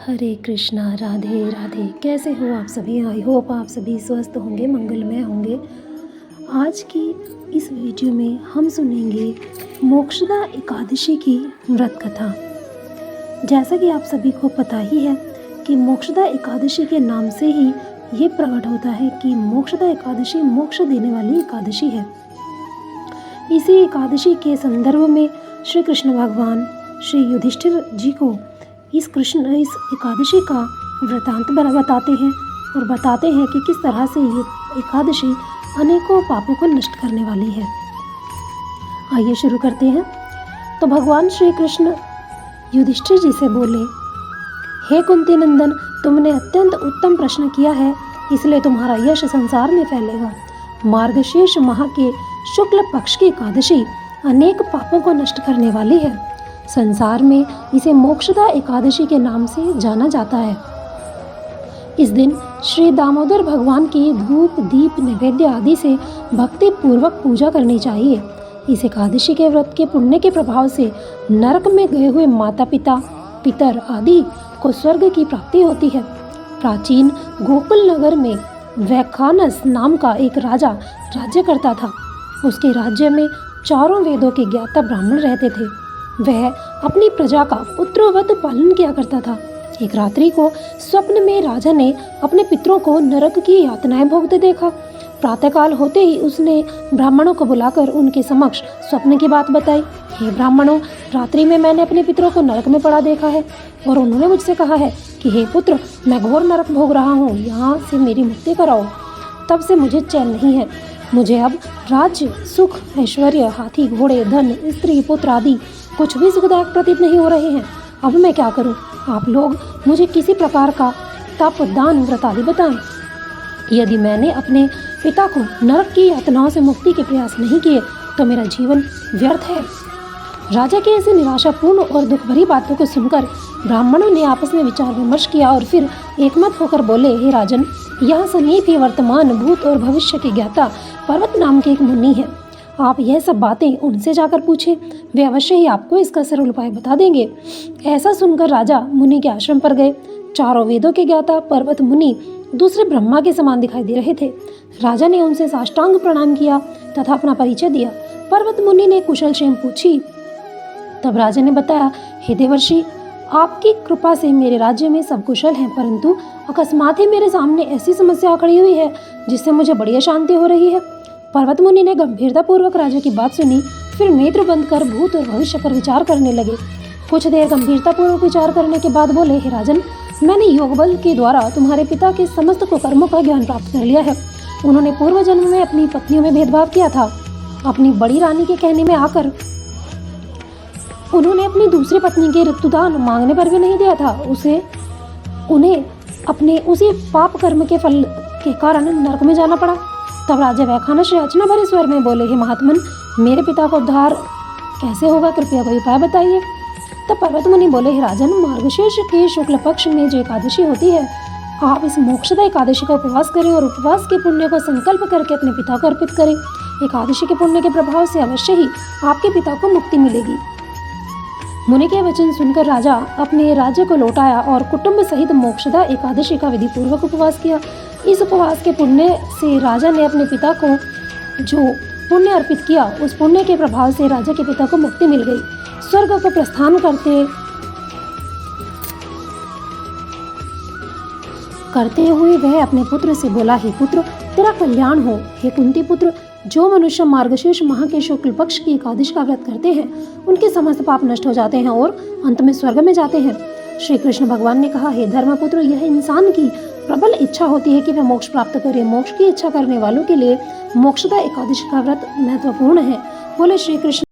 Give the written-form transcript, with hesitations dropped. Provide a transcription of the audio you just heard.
हरे कृष्णा, राधे राधे। कैसे हो आप सभी? आई होप आप सभी स्वस्थ होंगे, मंगलमय होंगे। आज की इस वीडियो में हम सुनेंगे मोक्षदा एकादशी की व्रत कथा। जैसा कि आप सभी को पता ही है कि मोक्षदा एकादशी के नाम से ही ये प्रकट होता है कि मोक्षदा एकादशी मोक्ष देने वाली एकादशी है। इसी एकादशी के संदर्भ में श्री कृष्ण भगवान श्री युधिष्ठिर जी को इस एकादशी का वृतांत बताते हैं और बताते हैं कि किस तरह से ये एकादशी अनेकों पापों को नष्ट करने वाली है। आइए शुरू करते हैं। तो भगवान श्री कृष्ण युधिष्ठिर जी से बोले, हे कुंती नंदन, तुमने अत्यंत उत्तम प्रश्न किया है, इसलिए तुम्हारा यश संसार में फैलेगा। मार्गशीर्ष माह के शुक्ल पक्ष की एकादशी अनेक पापों को नष्ट करने वाली है। संसार में इसे मोक्षदा एकादशी के नाम से जाना जाता है। इस दिन श्री दामोदर भगवान की धूप दीप नैवेद्य आदि से भक्ति पूर्वक पूजा करनी चाहिए। इस एकादशी के व्रत के पुण्य के प्रभाव से नरक में गए हुए माता पिता पितर आदि को स्वर्ग की प्राप्ति होती है। प्राचीन गोकुल नगर में वैखानस नाम का एक राजा राज्य करता था। उसके राज्य में चारों वेदों के ज्ञाता ब्राह्मण रहते थे। वह अपनी प्रजा का पुत्रवत पालन किया करता था। एक रात्रि को स्वप्न में राजा ने अपने पितरों को नरक की यातनाएं भोगते देखा। प्रातःकाल होते ही उसने ब्राह्मणों को बुलाकर उनके समक्ष स्वप्न की बात बताई। हे ब्राह्मणों, रात्रि में मैंने अपने पितरों को नरक में पड़ा देखा है और उन्होंने मुझसे कहा है कि हे पुत्र, मैं घोर नरक भोग रहा हूँ, यहाँ से मेरी मुक्ति कराओ। तब से मुझे चैन नहीं है। मुझे अब राज्य, सुख, ऐश्वर्य, हाथी, घोड़े, धन, स्त्री, पुत्र आदि कुछ भी सुखदायक प्रतीत नहीं हो रहे हैं। अब मैं क्या करूं? आप लोग मुझे किसी प्रकार का तप, दान, व्रत आदि बताएं। यदि मैंने अपने पिता को नरक की यातनाओं से मुक्ति के प्रयास नहीं किए तो मेरा जीवन व्यर्थ है। राजा की ऐसी निराशापूर्ण और दुख भरी बातों को सुनकर ब्राह्मणों ने आपस में विचार विमर्श किया और फिर एकमत होकर बोले, हे राजन, यहाँ समीप ही वर्तमान, भूत और भविष्य के ज्ञाता पर्वत नाम के एक मुनि है। आप यह सब बातें उनसे जाकर पूछें, वे अवश्य ही आपको इसका सरल उपाय बता देंगे। ऐसा सुनकर राजा मुनि के आश्रम पर गए। चारों वेदों के ज्ञाता पर्वत मुनि दूसरे ब्रह्मा के समान दिखाई दे रहे थे। राजा ने उनसे साष्टांग प्रणाम किया तथा अपना परिचय दिया। पर्वत मुनि ने कुशल क्षेम पूछी। तब राजा ने बताया, हे देवर्षि, आपकी कृपा से मेरे राज्य में सब कुशल हैं, परंतु अकस्मात ही मेरे सामने ऐसी समस्या खड़ी हुई है जिससे मुझे बड़ी अशांति हो रही है। पर्वत मुनि ने गंभीरतापूर्वक राजा की बात सुनी, फिर नेत्र बंद कर भूत और भविष्य पर विचार करने लगे। कुछ देर गंभीरतापूर्वक विचार करने के बाद बोले, हे राजन, मैंने योग बल के द्वारा तुम्हारे पिता के समस्त कुकर्मों का ज्ञान प्राप्त कर लिया है। उन्होंने पूर्व जन्म में अपनी पत्नियों में भेदभाव किया था। अपनी बड़ी रानी के कहने में आकर उन्होंने अपनी दूसरी पत्नी के ऋतुदान मांगने पर भी नहीं दिया था। उन्हें अपने उसी पाप कर्म के फल के कारण नरक में जाना पड़ा। तब राजा वैखानस याचना भरे स्वर में बोले, हे महात्मन, मेरे पिता को उद्धार कैसे होगा? कृपया कोई उपाय बताइए। तब पर्वत मुनि बोले, हे राजन, मार्गशीर्ष के शुक्ल पक्ष में जो एकादशी होती है, आप इस मोक्षदा एकादशी का उपवास करें और उपवास के पुण्य को संकल्प करके अपने पिता को अर्पित करें। एकादशी के पुण्य के प्रभाव से अवश्य ही आपके पिता को मुक्ति मिलेगी। मुनि के वचन सुनकर राजा अपने राज्य को लौट आया और कुटुंब सहित मोक्षदा एकादशी का विधि पूर्वक उपवास किया। इस उपवास के पुण्य से राजा ने अपने पिता को जो पुण्य अर्पित किया, उस पुण्य के प्रभाव से राजा के पिता को मुक्ति मिल गई। स्वर्ग को प्रस्थान करते हुए वह अपने पुत्र से बोला, हे पुत्र, तेरा कल्याण हो। हे कुंती पुत्र, जो मनुष्य मार्गशीर्ष माह के शुक्ल पक्ष की एकादशी का व्रत करते हैं, उनके समस्त पाप नष्ट हो जाते हैं और अंत में स्वर्ग में जाते हैं। श्री कृष्ण भगवान ने कहा, हे धर्मपुत्र, यह इंसान की प्रबल इच्छा होती है कि वह मोक्ष प्राप्त करे। मोक्ष की इच्छा करने वालों के लिए मोक्षदा एकादशी का व्रत महत्वपूर्ण है। बोले श्री कृष्ण।